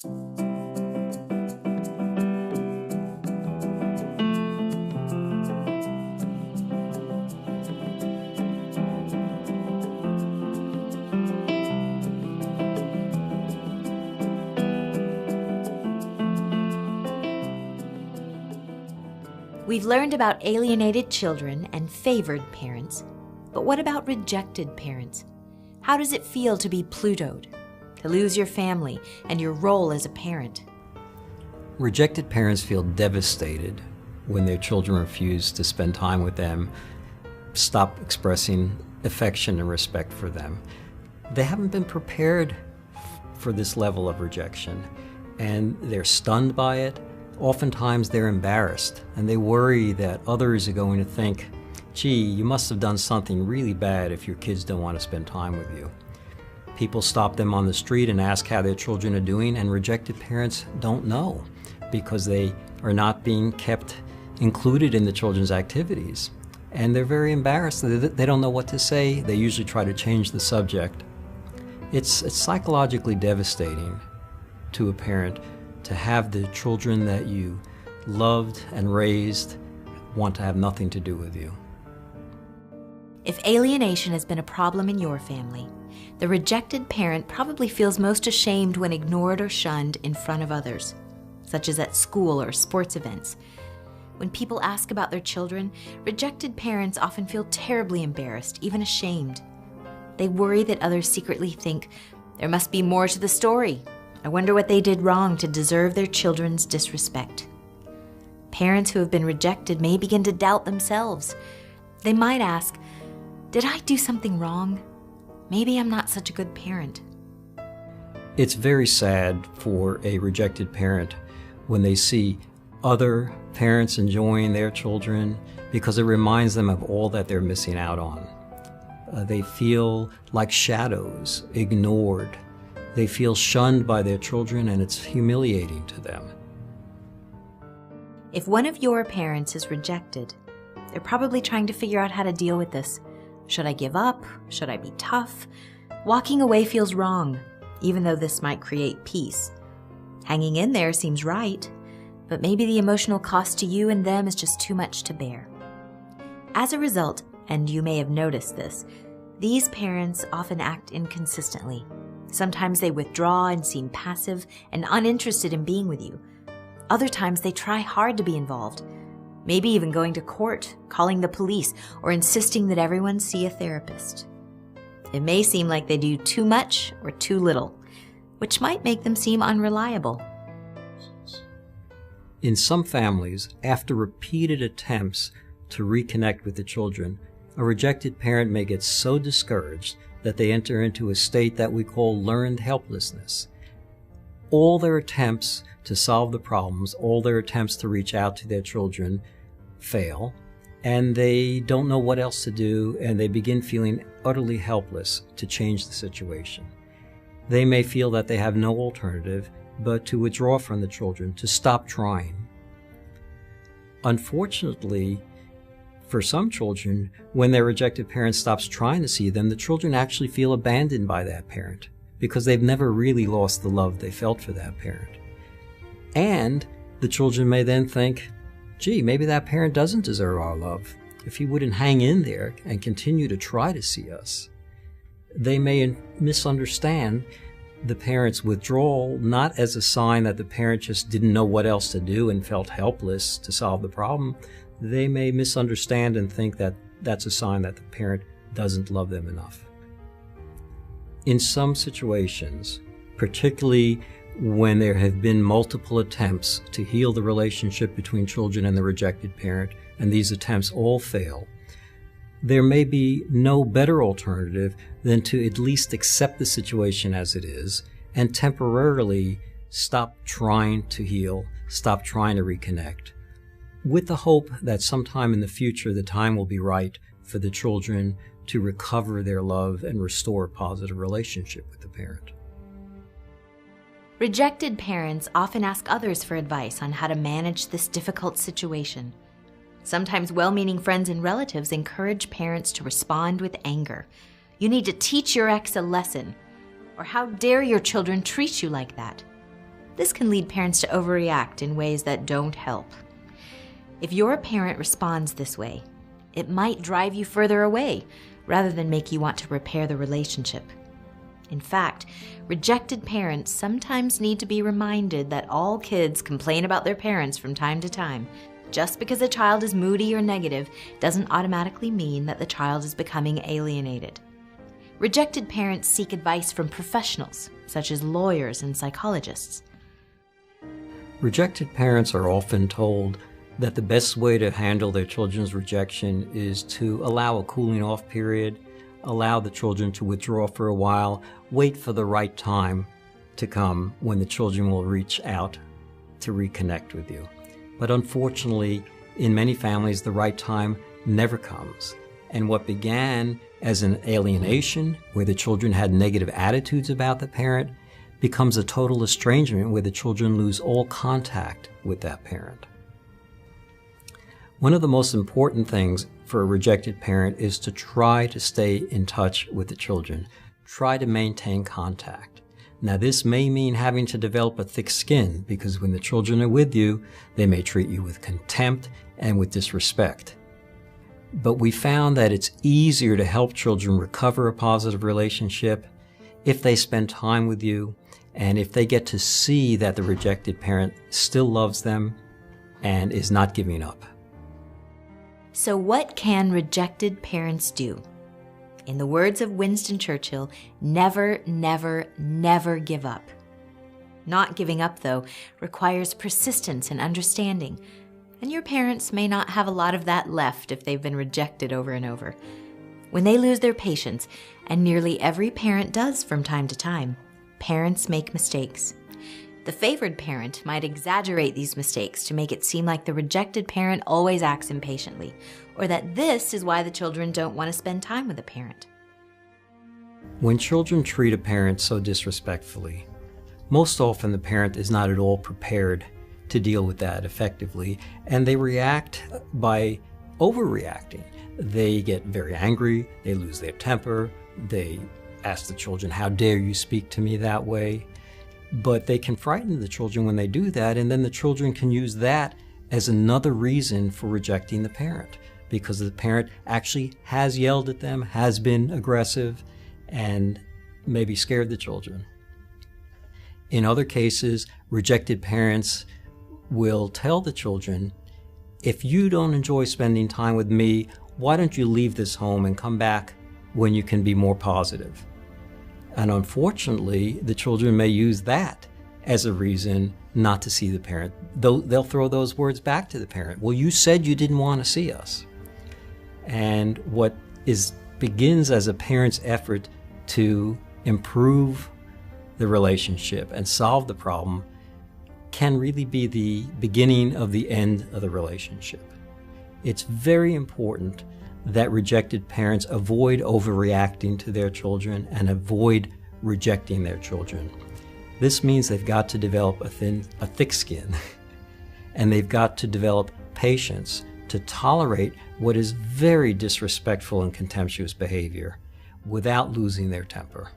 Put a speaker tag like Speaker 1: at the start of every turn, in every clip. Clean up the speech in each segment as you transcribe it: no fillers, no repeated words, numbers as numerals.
Speaker 1: We've learned about alienated children and favored parents, but what about rejected parents? How does it feel to be Plutoed, to lose your family and your role as a parent?
Speaker 2: Rejected parents feel devastated when their children refuse to spend time with them, stop expressing affection and respect for them. They haven't been prepared for this level of rejection, and they're stunned by it. Oftentimes they're embarrassed, and they worry that others are going to think, gee, you must have done something really bad if your kids don't want to spend time with you. People stop them on the street and ask how their children are doing, and rejected parents don't know because they are not being kept included in the children's activities. And they're very embarrassed. They don't know what to say. They usually try to change the subject. It's psychologically devastating to a parent to have the children that you loved and raised want to have nothing to do with you.
Speaker 1: If alienation has been a problem in your family, the rejected parent probably feels most ashamed when ignored or shunned in front of others, such as at school or sports events. When people ask about their children, rejected parents often feel terribly embarrassed, even ashamed. They worry that others secretly think, there must be more to the story. I wonder what they did wrong to deserve their children's disrespect. Parents who have been rejected may begin to doubt themselves. They might ask, did I do something wrong? Maybe I'm not such a good parent.
Speaker 2: It's very sad for a rejected parent when they see other parents enjoying their children because it reminds them of all that they're missing out on. They feel like shadows, ignored. They feel shunned by their children, and it's humiliating to them.
Speaker 1: If one of your parents is rejected, they're probably trying to figure out how to deal with this. Should I give up? Should I be tough? Walking away feels wrong, even though this might create peace. Hanging in there seems right, but maybe the emotional cost to you and them is just too much to bear. As a result, and you may have noticed this, these parents often act inconsistently. Sometimes they withdraw and seem passive and uninterested in being with you. Other times they try hard to be involved, maybe even going to court, calling the police, or insisting that everyone see a therapist. It may seem like they do too much or too little, which might make them seem unreliable.
Speaker 2: In some families, after repeated attempts to reconnect with the children, a rejected parent may get so discouraged that they enter into a state that we call learned helplessness. All their attempts to solve the problems, all their attempts to reach out to their children fail, and they don't know what else to do, and they begin feeling utterly helpless to change the situation. They may feel that they have no alternative but to withdraw from the children, to stop trying. Unfortunately, for some children, when their rejected parent stops trying to see them, the children actually feel abandoned by that parent because they've never really lost the love they felt for that parent. And the children may then think, gee, maybe that parent doesn't deserve our love if he wouldn't hang in there and continue to try to see us. They may misunderstand the parent's withdrawal not as a sign that the parent just didn't know what else to do and felt helpless to solve the problem. They may misunderstand and think that that's a sign that the parent doesn't love them enough. In some situations, particularly when there have been multiple attempts to heal the relationship between children and the rejected parent, and these attempts all fail, there may be no better alternative than to at least accept the situation as it is and temporarily stop trying to heal, stop trying to reconnect, with the hope that sometime in the future the time will be right for the children to recover their love and restore a positive relationship with the parent.
Speaker 1: Rejected parents often ask others for advice on how to manage this difficult situation. Sometimes well-meaning friends and relatives encourage parents to respond with anger. You need to teach your ex a lesson, or how dare your children treat you like that? This can lead parents to overreact in ways that don't help. If your parent responds this way, it might drive you further away rather than make you want to repair the relationship. In fact, rejected parents sometimes need to be reminded that all kids complain about their parents from time to time. Just because a child is moody or negative doesn't automatically mean that the child is becoming alienated. Rejected parents seek advice from professionals, such as lawyers and psychologists.
Speaker 2: Rejected parents are often told that the best way to handle their children's rejection is to allow a cooling off period, allow the children to withdraw for a while, wait for the right time to come when the children will reach out to reconnect with you. But unfortunately, in many families, the right time never comes. And what began as an alienation, where the children had negative attitudes about the parent, becomes a total estrangement where the children lose all contact with that parent. One of the most important things for a rejected parent is to try to stay in touch with the children. Try to maintain contact. Now, this may mean having to develop a thick skin, because when the children are with you, they may treat you with contempt and with disrespect. But we found that it's easier to help children recover a positive relationship if they spend time with you and if they get to see that the rejected parent still loves them and is not giving up.
Speaker 1: So what can rejected parents do? In the words of Winston Churchill, never, never, never give up. Not giving up, though, requires persistence and understanding, and your parents may not have a lot of that left if they've been rejected over and over. When they lose their patience, and nearly every parent does from time to time, parents make mistakes. The favored parent might exaggerate these mistakes to make it seem like the rejected parent always acts impatiently, or that this is why the children don't want to spend time with the parent.
Speaker 2: When children treat a parent so disrespectfully, most often the parent is not at all prepared to deal with that effectively, and they react by overreacting. They get very angry, they lose their temper, they ask the children, "How dare you speak to me that way?" But they can frighten the children when they do that, and then the children can use that as another reason for rejecting the parent, because the parent actually has yelled at them, has been aggressive, and maybe scared the children. In other cases, rejected parents will tell the children, "If you don't enjoy spending time with me, why don't you leave this home and come back when you can be more positive?" And unfortunately, the children may use that as a reason not to see the parent. They'll throw those words back to the parent. "Well, you said you didn't want to see us." And what begins as a parent's effort to improve the relationship and solve the problem can really be the beginning of the end of the relationship. It's very important that rejected parents avoid overreacting to their children and avoid rejecting their children. This means they've got to develop a thick skin, and they've got to develop patience to tolerate what is very disrespectful and contemptuous behavior without losing their temper.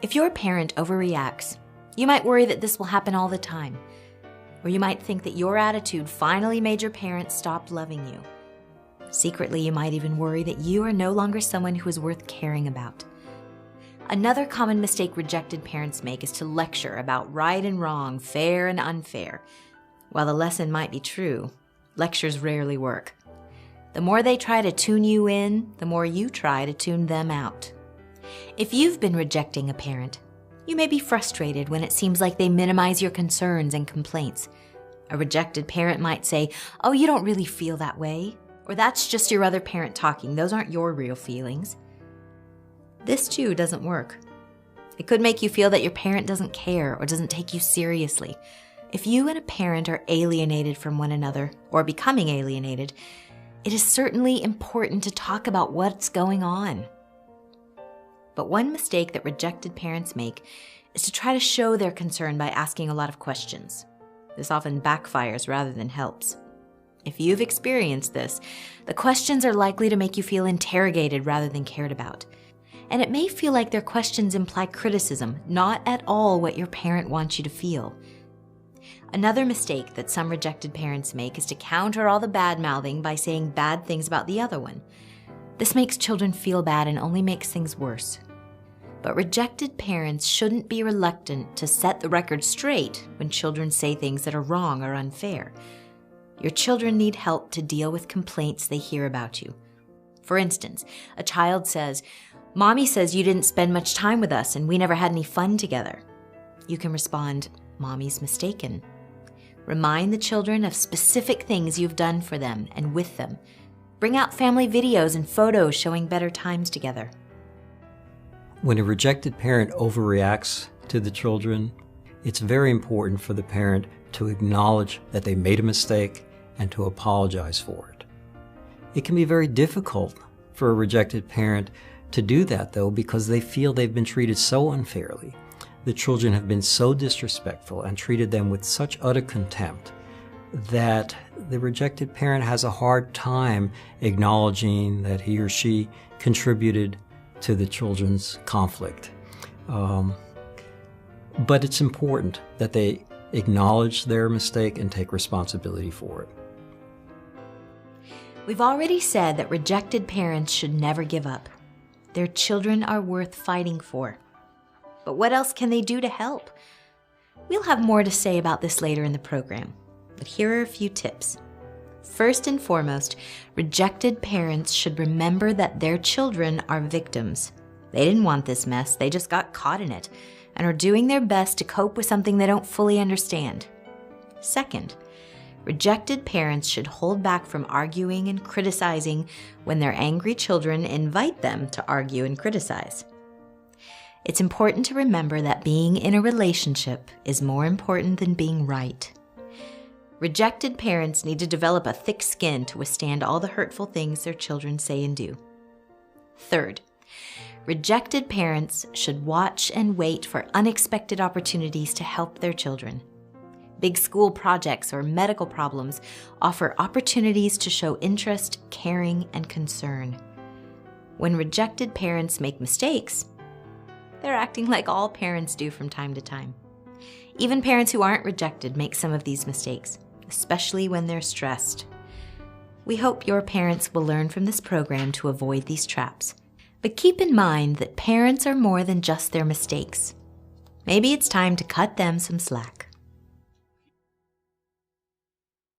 Speaker 1: If your parent overreacts, you might worry that this will happen all the time, or you might think that your attitude finally made your parent stop loving you. Secretly, you might even worry that you are no longer someone who is worth caring about. Another common mistake rejected parents make is to lecture about right and wrong, fair and unfair. While the lesson might be true, lectures rarely work. The more they try to tune you in, the more you try to tune them out. If you've been rejecting a parent, you may be frustrated when it seems like they minimize your concerns and complaints. A rejected parent might say, "Oh, you don't really feel that way," or "That's just your other parent talking, those aren't your real feelings." This too doesn't work. It could make you feel that your parent doesn't care or doesn't take you seriously. If you and a parent are alienated from one another or becoming alienated, it is certainly important to talk about what's going on. But one mistake that rejected parents make is to try to show their concern by asking a lot of questions. This often backfires rather than helps. If you've experienced this, the questions are likely to make you feel interrogated rather than cared about. And it may feel like their questions imply criticism, not at all what your parent wants you to feel. Another mistake that some rejected parents make is to counter all the bad-mouthing by saying bad things about the other one. This makes children feel bad and only makes things worse. But rejected parents shouldn't be reluctant to set the record straight when children say things that are wrong or unfair. Your children need help to deal with complaints they hear about you. For instance, a child says, "Mommy says you didn't spend much time with us and we never had any fun together." You can respond, "Mommy's mistaken." Remind the children of specific things you've done for them and with them. Bring out family videos and photos showing better times together.
Speaker 2: When a rejected parent overreacts to the children, it's very important for the parent to acknowledge that they made a mistake and to apologize for it. It can be very difficult for a rejected parent to do that, though, because they feel they've been treated so unfairly. The children have been so disrespectful and treated them with such utter contempt that the rejected parent has a hard time acknowledging that he or she contributed to the children's conflict. But it's important that they acknowledge their mistake and take responsibility for it.
Speaker 1: We've already said that rejected parents should never give up. Their children are worth fighting for. But what else can they do to help? We'll have more to say about this later in the program, but here are a few tips. First and foremost, rejected parents should remember that their children are victims. They didn't want this mess, they just got caught in it, and are doing their best to cope with something they don't fully understand. Second, rejected parents should hold back from arguing and criticizing when their angry children invite them to argue and criticize. It's important to remember that being in a relationship is more important than being right. Rejected parents need to develop a thick skin to withstand all the hurtful things their children say and do. Third, rejected parents should watch and wait for unexpected opportunities to help their children. Big school projects or medical problems offer opportunities to show interest, caring, and concern. When rejected parents make mistakes, they're acting like all parents do from time to time. Even parents who aren't rejected make some of these mistakes, especially when they're stressed. We hope your parents will learn from this program to avoid these traps. But keep in mind that parents are more than just their mistakes. Maybe it's time to cut them some slack.